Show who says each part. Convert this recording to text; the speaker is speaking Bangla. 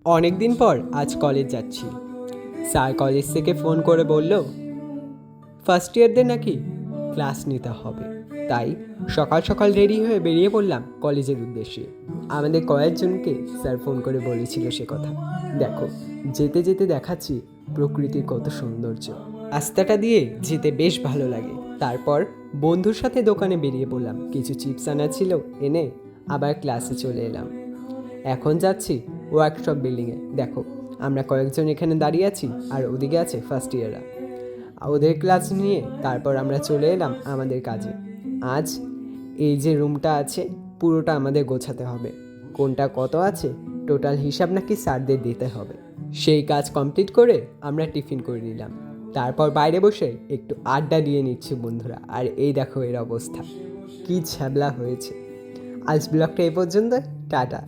Speaker 1: অনেক দিন পর আজ কলেজ যাচ্ছি। স্যার কলেজ থেকে ফোন করে বলল ফার্স্ট ইয়ারদের নাকি ক্লাস নিতে হবে। তাই সকাল সকাল রেডি হয়ে বেরিয়ে পড়লাম কলেজের উদ্দেশ্যে। আমাদের কয়েকজনকে স্যার ফোন করে বলেছিল সে কথা। দেখো, যেতে যেতে দেখাচ্ছি প্রকৃতির কত সৌন্দর্য। রাস্তাটা দিয়ে যেতে বেশ ভালো লাগে। তারপর বন্ধুর সাথে দোকানে বেরিয়ে পড়লাম, কিছু চিপস আনা ছিল, এনে আবার ক্লাসে চলে এলাম। এখন যাচ্ছি ওয়ার্কশপ বিল্ডিংয়ে। দেখো, আমরা কয়েকজন এখানে দাঁড়িয়ে আছি আর ওদিকে আছে ফার্স্ট ইয়াররা। ওদের ক্লাস নিয়ে তারপর আমরা চলে এলাম আমাদের কাজে। আজ এই যে রুমটা আছে পুরোটা আমাদের গোছাতে হবে। কোনটা কত আছে টোটাল হিসাব নাকি স্যারদের দিতে হবে। সেই কাজ কমপ্লিট করে আমরা টিফিন করে নিলাম। তারপর বাইরে বসে একটু আড্ডা দিয়ে নিচ্ছি বন্ধুরা। আর এই দেখো এর অবস্থা, কি ছ্যাবলা হয়েছে। আজ ব্লগটা এই পর্যন্ত। টাটা।